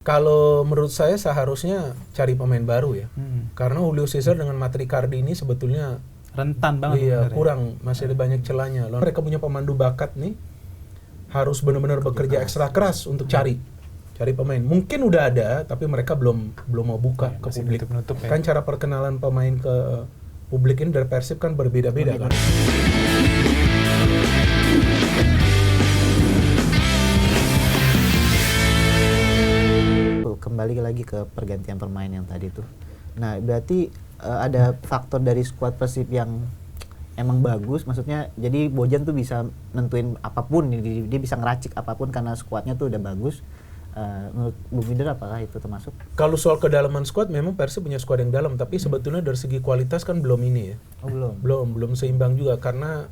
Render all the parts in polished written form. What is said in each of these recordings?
Kalau menurut saya seharusnya cari pemain baru ya. Karena Julio Cesar dengan Matricardi ini sebetulnya rentan banget. iya, kurang, masih ada banyak celahnya. Lalu mereka punya pemandu bakat nih, harus benar-benar bekerja ekstra keras untuk cari pemain. Mungkin udah ada, tapi mereka belum mau buka ke publik. Nutup-nutup ya. Kan cara perkenalan pemain ke publik ini dari Persib kan berbeda-beda kan. Kembali lagi ke pergantian pemain yang tadi tuh. Nah, berarti ada faktor dari skuad Persib yang emang bagus, maksudnya jadi Bojan tuh bisa nentuin apapun, dia bisa ngeracik apapun karena skuadnya tuh udah bagus. Menurut Bung Minder apakah itu termasuk? Kalau soal kedalaman skuad, memang Persib punya skuad yang dalam, tapi sebetulnya dari segi kualitas kan belum ini ya. Oh, belum. Belum seimbang juga, karena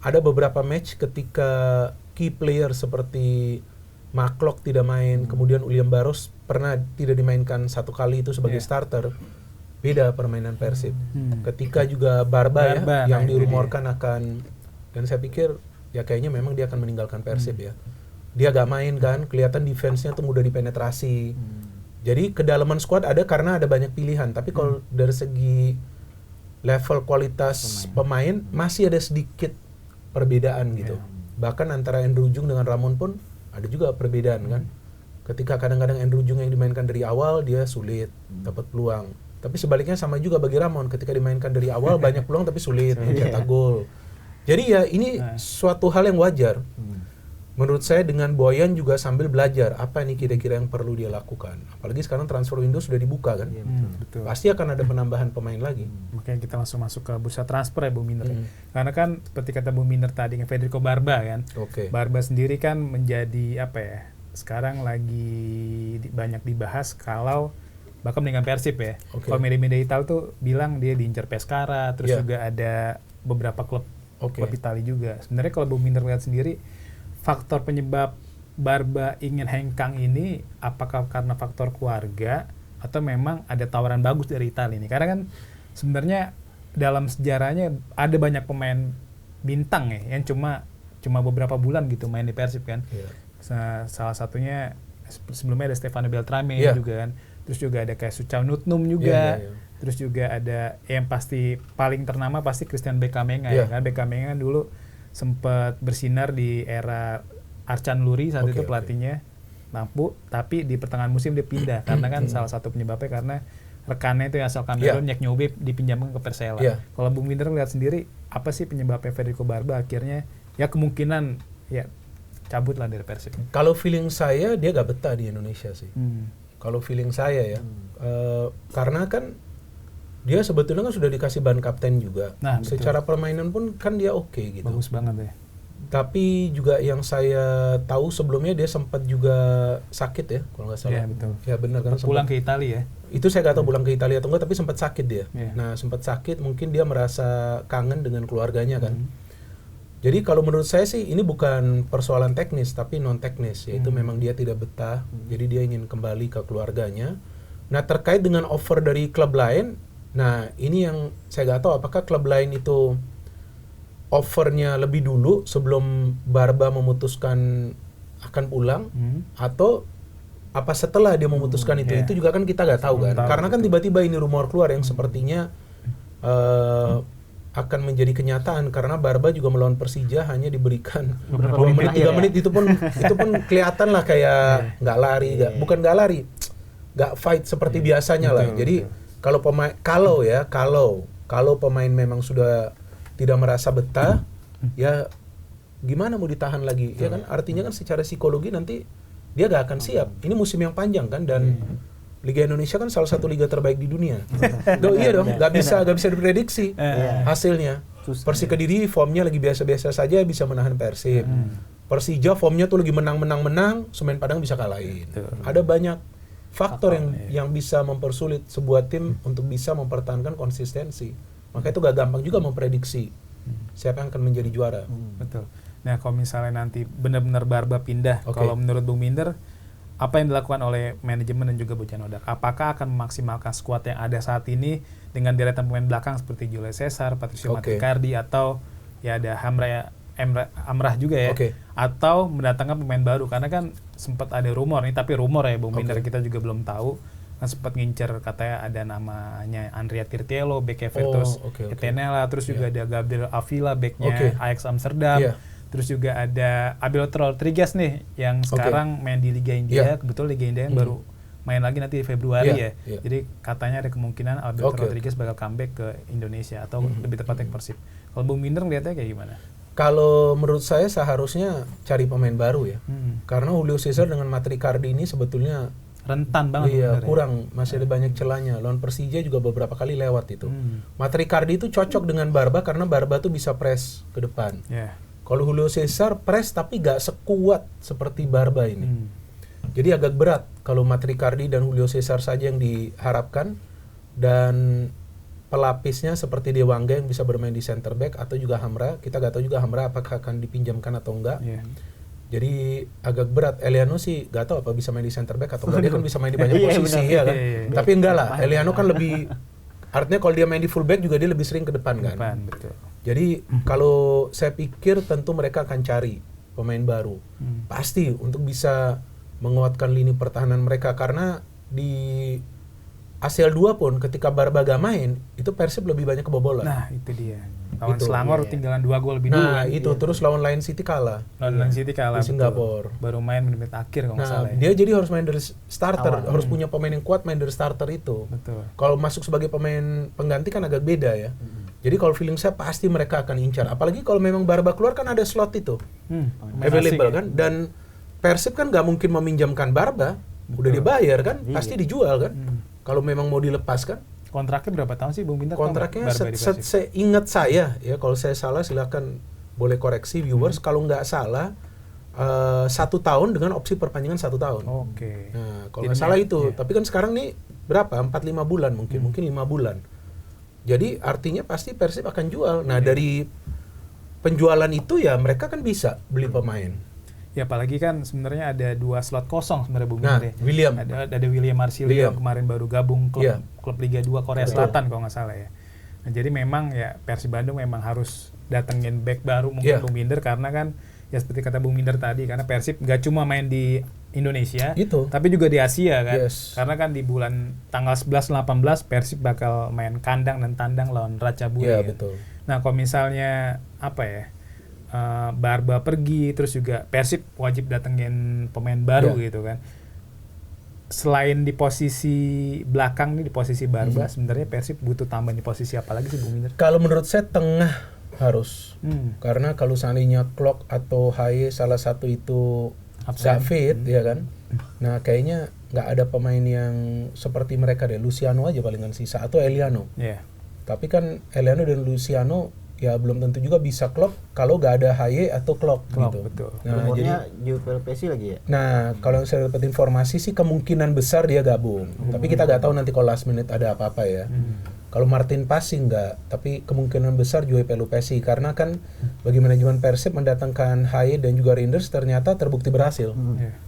ada beberapa match ketika key player seperti Maklock tidak main, kemudian William Barros pernah tidak dimainkan satu kali itu sebagai starter. Beda permainan Persib. Ketika juga Barba ya, yang dirumorkan akan, dan saya pikir ya kayaknya memang dia akan meninggalkan Persib ya. Dia gak main kan, kelihatan defense-nya tuh mudah dipenetrasi. Jadi kedalaman squad ada karena ada banyak pilihan, tapi kalau dari segi level kualitas pemain masih ada sedikit perbedaan gitu. Bahkan antara Andrew Jung dengan Ramon pun ada juga perbedaan kan. Ketika kadang-kadang Andrew Jung yang dimainkan dari awal dia sulit dapat peluang. Tapi sebaliknya sama juga bagi Ramon, ketika dimainkan dari awal banyak peluang tapi sulit mencetak gol. Jadi ya ini suatu hal yang wajar. Menurut saya dengan Boyan juga sambil belajar apa nih kira-kira yang perlu dia lakukan. Apalagi sekarang transfer window sudah dibuka kan. Betul. Pasti akan ada penambahan pemain lagi. Makanya kita langsung masuk ke bursa transfer ya Bung Minder. Karena kan seperti kata Bung Minder tadi, Federico Barba kan. Barba sendiri kan menjadi apa ya? Sekarang lagi banyak dibahas kalau bahkan dengan Persib ya. Kalau media-media Italia tuh bilang dia diincar Pescara, terus juga ada beberapa klub Italia juga. Sebenarnya kalau Bung Minder lihat sendiri, faktor penyebab Barba ingin hengkang ini apakah karena faktor keluarga atau memang ada tawaran bagus dari Italia ini? Karena kan sebenarnya dalam sejarahnya ada banyak pemain bintang ya yang cuma beberapa bulan gitu main di Persib kan. Salah satunya sebelumnya ada Stefano Beltrame juga kan. Terus juga ada kayak Suchau Nutnum juga. Terus juga ada yang pasti paling ternama pasti Christian Beckhamenga ya kan. Beckhamenga dulu sempat bersinar di era Arcan Luri saat itu pelatihnya mampu, tapi di pertengahan musim dia pindah karena kan salah satu penyebabnya karena rekannya itu yang asal Kamerun Jack Nyobe dipinjamkan ke Persela. Kalau Bung Minder lihat sendiri apa sih penyebabnya Federico Barba akhirnya ya kemungkinan ya cabut lah dari Persib? Kalau feeling saya dia gak betah di Indonesia sih. Kalau feeling saya ya, karena kan dia sebetulnya kan sudah dikasih ban kapten juga. Secara permainan pun kan dia oke gitu. Bagus banget ya. Tapi juga yang saya tahu sebelumnya dia sempat juga sakit ya, kalau nggak salah. Iya betul. Ya benar kan. Pulang ke Italia ya. Itu saya nggak tahu pulang ke Italia atau enggak, tapi sempat sakit dia. Nah sempat sakit, mungkin dia merasa kangen dengan keluarganya kan. Jadi kalau menurut saya sih ini bukan persoalan teknis tapi non teknis, yaitu memang dia tidak betah. Jadi dia ingin kembali ke keluarganya. Nah terkait dengan offer dari klub lain. Nah ini yang saya nggak tahu apakah klub lain itu offernya lebih dulu sebelum Barba memutuskan akan pulang atau apa setelah dia memutuskan itu juga kan kita nggak tahu kan karena kan tiba-tiba ini rumor keluar yang sepertinya akan menjadi kenyataan karena Barba juga melawan Persija hanya diberikan 2 menit 3 menit itu pun kelihatan lah kayak nggak lari nggak fight seperti biasanya lah. Jadi kalau pemain memang sudah tidak merasa betah, ya gimana mau ditahan lagi? Ya kan artinya kan secara psikologi nanti dia gak akan siap. Ini musim yang panjang kan dan Liga Indonesia kan salah satu liga terbaik di dunia. Iya dong, gak bisa diprediksi hasilnya. Persi Kediri formnya lagi biasa-biasa saja bisa menahan Persib. Persija formnya tuh lagi menang, Semen Padang bisa kalahin. Ada banyak faktor yang bisa mempersulit sebuah tim untuk bisa mempertahankan konsistensi. Maka itu gak gampang juga memprediksi siapa yang akan menjadi juara. Betul. Nah kalau misalnya nanti benar-benar Barba pindah, kalau menurut Bung Minder, apa yang dilakukan oleh manajemen dan juga Bojan Hodak? Apakah akan memaksimalkan skuad yang ada saat ini dengan deretan pemain belakang seperti Julio Cesar, Patricio Matricardi, atau ya ada Hamra Amrah juga ya, atau mendatangkan pemain baru, karena kan sempat ada rumor nih, tapi rumor ya Bung Binder, kita juga belum tahu, kan sempat ngincer katanya ada namanya Andrea Tirtiello, backnya Virtus Etenella, terus juga ada Gabriel Avila, backnya Ajax Amsterdam, terus juga ada Abel Rodriguez nih yang sekarang main di Liga India, kebetulan Liga India yang baru main lagi nanti di Februari ya. Jadi katanya ada kemungkinan Abel Rodriguez bakal comeback ke Indonesia atau lebih tepatnya ke Persib. Kalau Bung Binder ngeliatnya kayak gimana? Kalau menurut saya seharusnya cari pemain baru ya. Karena Julio Cesar dengan Matricardi ini sebetulnya rentan banget. Iya, kurang, masih ada banyak celahnya. Lawan Persija juga beberapa kali lewat itu. Matricardi itu cocok dengan Barba karena Barba tuh bisa press ke depan. Kalau Julio Cesar press tapi gak sekuat seperti Barba ini. Jadi agak berat kalau Matricardi dan Julio Cesar saja yang diharapkan, dan pelapisnya seperti Dewangga yang bisa bermain di center back, atau juga Hamra. Kita gak tahu juga Hamra apakah akan dipinjamkan atau enggak. Jadi agak berat. Eliano sih gak tahu apa bisa main di center back atau enggak. Dia kan bisa main di banyak posisi ya kan. Tapi enggak lah, Eliano kan lebih, artinya kalau dia main di full back juga dia lebih sering ke depan kan. Betul. Jadi kalau saya pikir tentu mereka akan cari pemain baru. Pasti untuk bisa menguatkan lini pertahanan mereka, karena di ACL 2 pun ketika Barba gak main, itu Persib lebih banyak kebobolan. Nah, itu dia. Lawan Selangor tinggalan 2 gol lebih dulu. Nah, itu terus lawan Lion City kalah. Lawan Lion City kalah di Singapura. Baru main menit akhir kalau nggak salah. Dia jadi harus main dari starter, harus punya pemain yang kuat main dari starter itu. Betul. Kalau masuk sebagai pemain pengganti kan agak beda ya. Jadi kalau feeling saya pasti mereka akan incar. Apalagi kalau memang Barba keluar kan ada slot itu. Available kan. Dan Persib kan nggak mungkin meminjamkan Barba. Udah dibayar kan, pasti dijual kan. Kalau memang mau dilepaskan. Kontraknya berapa tahun sih Bung Binder? Kontraknya seingat saya ya, kalau saya salah silakan boleh koreksi viewers. Kalau nggak salah 1 tahun dengan opsi perpanjangan 1 tahun. Nah, kalau nggak salah itu. Tapi kan sekarang nih berapa? 4-5 bulan mungkin 5 bulan. Jadi artinya pasti Persib akan jual. Nah dari penjualan itu ya mereka kan bisa beli pemain. Ya apalagi kan sebenarnya ada 2 slot kosong sebenarnya Bung Binder. William. Ada William Marsilio yang kemarin baru gabung klub Liga 2 Korea Selatan kalau nggak salah ya. Nah, jadi memang ya Persib Bandung memang harus datengin back baru mungkin Bung Binder, karena kan ya seperti kata Bung Binder tadi, karena Persib nggak cuma main di Indonesia, tapi juga di Asia kan. Karena kan di bulan tanggal 11-18 Persib bakal main kandang dan tandang lawan Ratchaburi. Betul. Nah kalau misalnya apa ya, Barba pergi, terus juga Persib wajib datengin pemain baru gitu kan. Selain di posisi belakang nih, di posisi Barba, sebenarnya Persib butuh tambahan di posisi apa lagi sih Bung Binder? Kalau menurut saya tengah harus. Karena kalau seandainya Klok atau Haye salah satu itu gak fit ya kan. Nah kayaknya nggak ada pemain yang seperti mereka deh. Luciano aja palingan sisa, atau Eliano. Tapi kan Eliano dan Luciano ya belum tentu juga bisa klop kalau gak ada Haye atau Klok gitu. Betul. Nah, jadi Joel Pesci lagi ya. Nah, kalau saya dapat informasi sih kemungkinan besar dia gabung. Tapi kita gak tahu nanti kalau last minute ada apa-apa ya. Kalau Martin Pasi enggak, tapi kemungkinan besar Joel Pesci, karena kan bagi manajemen Persib mendatangkan Haye dan juga Reinders ternyata terbukti berhasil.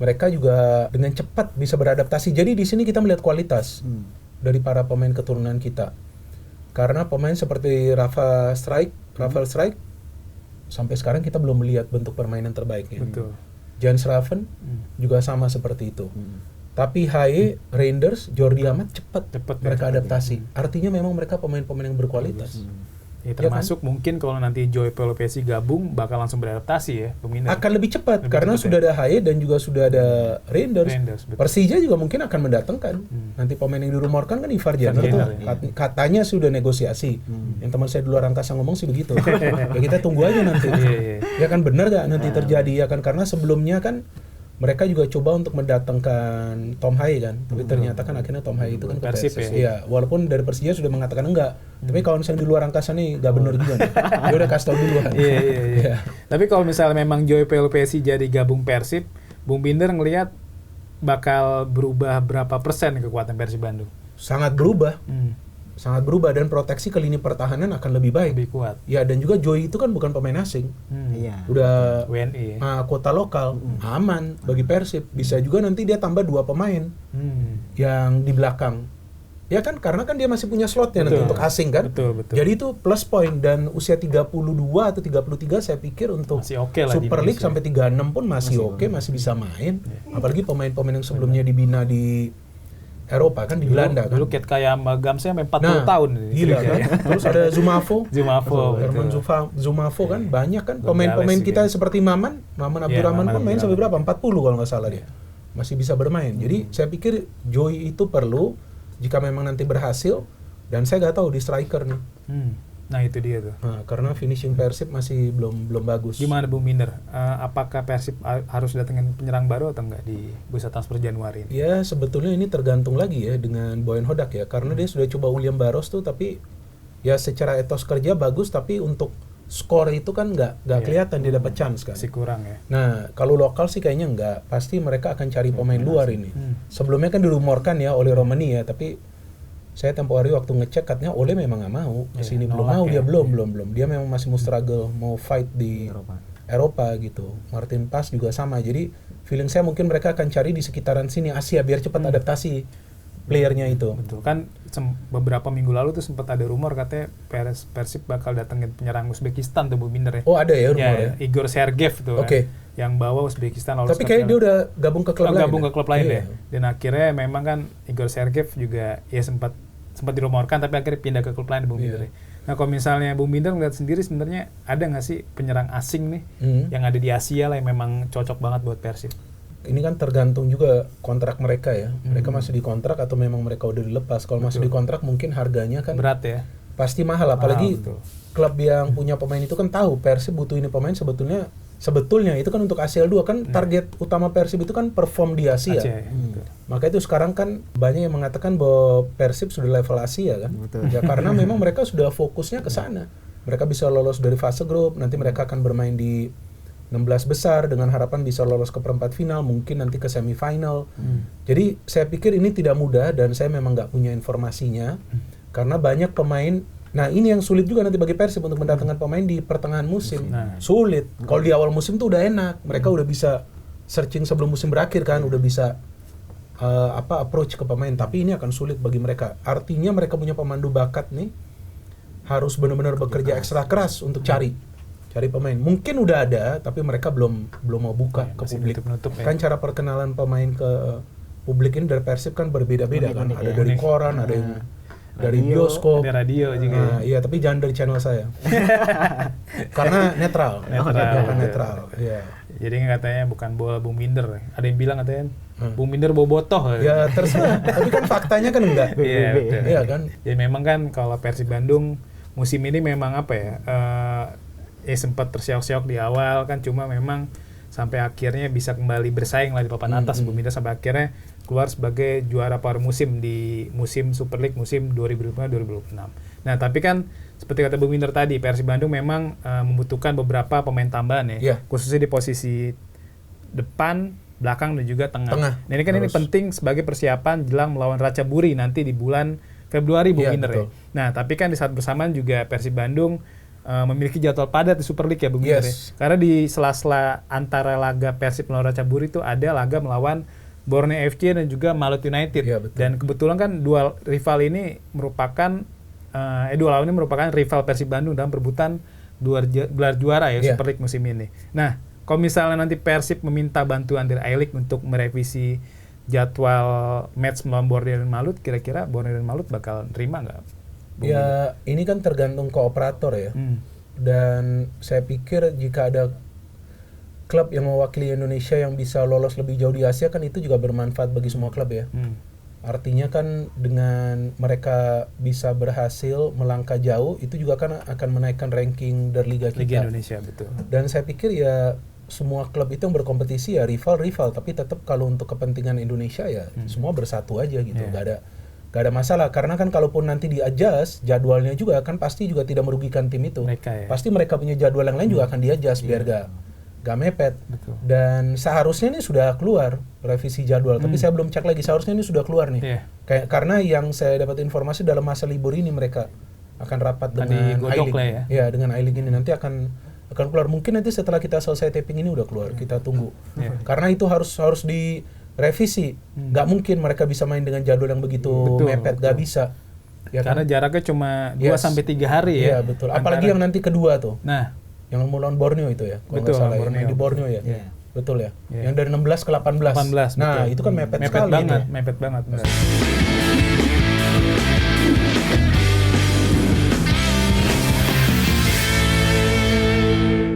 Mereka juga dengan cepat bisa beradaptasi. Jadi di sini kita melihat kualitas dari para pemain keturunan kita. Karena pemain seperti Rafael Strijk sampai sekarang kita belum melihat bentuk permainan terbaiknya. Jan Schraven juga sama seperti itu. Tapi Haye, Reinders, Jordi Amat cepat mereka adaptasi. Artinya memang mereka pemain-pemain yang berkualitas. Ya, termasuk mungkin kalau nanti Joey Pelopesi gabung bakal langsung beradaptasi ya peminat. Akan lebih cepat karena sudah ada Haye dan juga sudah ada Reinders. Persija juga mungkin akan mendatangkan. Nanti pemain yang dirumorkan kan Ivar Jenner tuh. Katanya sudah negosiasi. Yang teman saya di luar angkasa ngomong sih begitu. Ya kita tunggu aja nanti. Ya kan benar gak nanti terjadi ya kan, karena sebelumnya kan mereka juga coba untuk mendatangkan Tom Haye kan, tapi ternyata kan akhirnya Tom Haye itu kan ke Persib ya. Walaupun dari Persija sudah mengatakan enggak, tapi kalau misalnya di luar angkasa nih nggak benar juga nih. Dia udah kasih tau duluan. Iya. Tapi kalau misalnya memang Joey Pelopesi jadi gabung Persib, Bung Binder ngelihat bakal berubah berapa persen kekuatan Persib Bandung? Sangat berubah. Sangat berubah, dan proteksi ke lini pertahanan akan lebih baik, lebih kuat. Ya, dan juga Joey itu kan bukan pemain asing. Udah WNI. Kota lokal, aman bagi Persib. Bisa juga nanti dia tambah 2 pemain yang di belakang. Ya kan, karena kan dia masih punya slotnya nanti untuk asing kan. Betul. Jadi itu plus point, dan usia 32 atau 33 saya pikir untuk Super League sampai 36 pun masih oke, masih bisa main. Apalagi pemain-pemain yang sebelumnya dibina di Eropa kan, di Belanda kan. Dulu kayak Magam saya sampai 40 tahun. Gila kan. Terus ada Zumafo. Herman Zumafo kan, banyak kan pemain-pemain kita seperti Maman Abdurrahman pun main sampai berapa? 40 kalau nggak salah dia. Masih bisa bermain. Jadi saya pikir Joy itu perlu jika memang nanti berhasil, dan saya nggak tahu di striker nih. Nah itu dia tuh. Nah, karena finishing Persib masih belum bagus. Gimana Bung Minder? Apakah Persib harus datangin penyerang baru atau enggak di bursa transfer Januari ini? Ya sebetulnya ini tergantung lagi ya dengan Boyan Hodak ya, karena dia sudah coba William Barros tuh, tapi ya secara etos kerja bagus, tapi untuk skor itu kan nggak kelihatan dia dapat chance kan. Masih kurang ya. Nah kalau lokal sih kayaknya nggak, pasti mereka akan cari pemain luar ini. Sebelumnya kan dirumorkan ya oleh Romani ya, tapi saya tempo hari waktu ngecek katanya Ole memang nggak mau kesini, belum mau dia belum dia memang masih mau struggle, mau fight di Eropa gitu. Martin Pas juga sama, jadi feeling saya mungkin mereka akan cari di sekitaran sini Asia biar cepat adaptasi playernya itu. Betul kan, beberapa minggu lalu tuh sempat ada rumor katanya Persib bakal datengin penyerang Uzbekistan tuh Bu Minder ya. Oh ada ya rumor ya? Igor Sergeyev tuh yang bawa Uzbekistan lolos. Tapi kayaknya dia udah gabung ke klub lain. Ya. Dan akhirnya memang kan Igor Sergeyev juga ya sempat dirumorkan, tapi akhirnya pindah ke klub lain Bu Minder. Nah kalau misalnya Bu Minder ngeliat sendiri sebenarnya ada nggak sih penyerang asing nih yang ada di Asia lah yang memang cocok banget buat Persib? Ini kan tergantung juga kontrak mereka ya. Mereka masih di kontrak atau memang mereka udah dilepas. Kalau masih di kontrak mungkin harganya kan berat ya. Pasti mahal, apalagi klub yang punya pemain itu kan tahu Persib butuh ini pemain, sebetulnya itu kan untuk ACL 2 kan target utama Persib itu kan perform di Asia. Maka itu sekarang kan banyak yang mengatakan bahwa Persib sudah level Asia kan. Ya karena memang mereka sudah fokusnya ke sana. Mereka bisa lolos dari fase grup, nanti mereka akan bermain di 16 besar dengan harapan bisa lolos ke perempat final, mungkin nanti ke semifinal. Jadi saya pikir ini tidak mudah, dan saya memang nggak punya informasinya karena banyak pemain. Nah ini yang sulit juga nanti bagi Persib untuk mendatangkan pemain di pertengahan musim. Sulit. Kalau di awal musim tuh udah enak, mereka udah bisa searching sebelum musim berakhir kan, udah bisa approach ke pemain. Tapi ini akan sulit bagi mereka. Artinya mereka punya pemandu bakat nih, harus benar-benar bekerja ekstra keras untuk cari pemain. Mungkin udah ada, tapi mereka belum mau buka ke publik. Kan cara perkenalan pemain ke publik ini dari Persib kan berbeda-beda kan. Ada dari koran, ada yang dari bioskop, ada radio juga. Iya, tapi jangan dari channel saya. Karena netral. Iya. Jadi katanya bukan bola Bung Minder. Ada yang bilang katanya Bung Minder bobotoh. Ya terserah. Tapi kan faktanya kan enggak. Iya kan. Jadi memang kan kalau Persib Bandung musim ini memang sempat terseok-seok di awal kan, cuma memang sampai akhirnya bisa kembali bersaing lah di papan atas Bu Minder, sampai akhirnya keluar sebagai juara paruh musim di musim Super League musim 2005-2006. Nah tapi kan seperti kata Bu Minder tadi, Persib Bandung memang membutuhkan beberapa pemain tambahan ya, khususnya di posisi depan, belakang, dan juga tengah. Nah ini kan ini penting sebagai persiapan jelang melawan Ratchaburi nanti di bulan Februari Bu Minder ya. Nah tapi kan di saat bersamaan juga Persib Bandung memiliki jadwal padat di Super League ya Bung Minder ya. Karena di sela-sela antara laga Persib melawan Ratchaburi itu ada laga melawan Borneo FC dan juga Malut United. Dan kebetulan kan dua rival ini merupakan rival Persib Bandung dalam perebutan gelar juara ya Super League musim ini. Nah, kalau misalnya nanti Persib meminta bantuan dari A-League untuk merevisi jadwal match melawan Borneo dan Malut, kira-kira Borneo dan Malut bakal terima nggak? Ya ini kan tergantung ke operator ya. Dan saya pikir jika ada klub yang mewakili Indonesia yang bisa lolos lebih jauh di Asia kan itu juga bermanfaat bagi semua klub ya. Artinya kan dengan mereka bisa berhasil melangkah jauh, itu juga kan akan menaikkan ranking dari Liga kita. Liga Indonesia, betul. Dan saya pikir ya semua klub itu yang berkompetisi ya rival, tapi tetap kalau untuk kepentingan Indonesia ya semua bersatu aja gitu. Gak ada masalah, karena kan kalaupun nanti di-adjust jadwalnya juga kan pasti juga tidak merugikan tim itu. Pasti mereka punya jadwal yang lain juga akan di-adjust biar gak mepet. Dan seharusnya ini sudah keluar revisi jadwal, tapi saya belum cek lagi, seharusnya ini sudah keluar nih. Karena yang saya dapat informasi dalam masa libur ini mereka akan rapat dengan I-League. Ya, dengan I-League ini nanti akan keluar. Mungkin nanti setelah kita selesai taping ini udah keluar, kita tunggu. Karena itu harus revisi. Nggak mungkin mereka bisa main dengan jadwal yang begitu mepet, nggak bisa. Ya karena jaraknya cuma 2-3 hari ya. Iya betul. Apalagi yang nanti kedua tuh. Nah, yang mau lawan Borneo itu ya. Kalau nggak salah Borneo. Di Borneo ya. Betul ya. Yang dari 16 ke 18. Nah, itu kan mepet sekali. Mepet banget.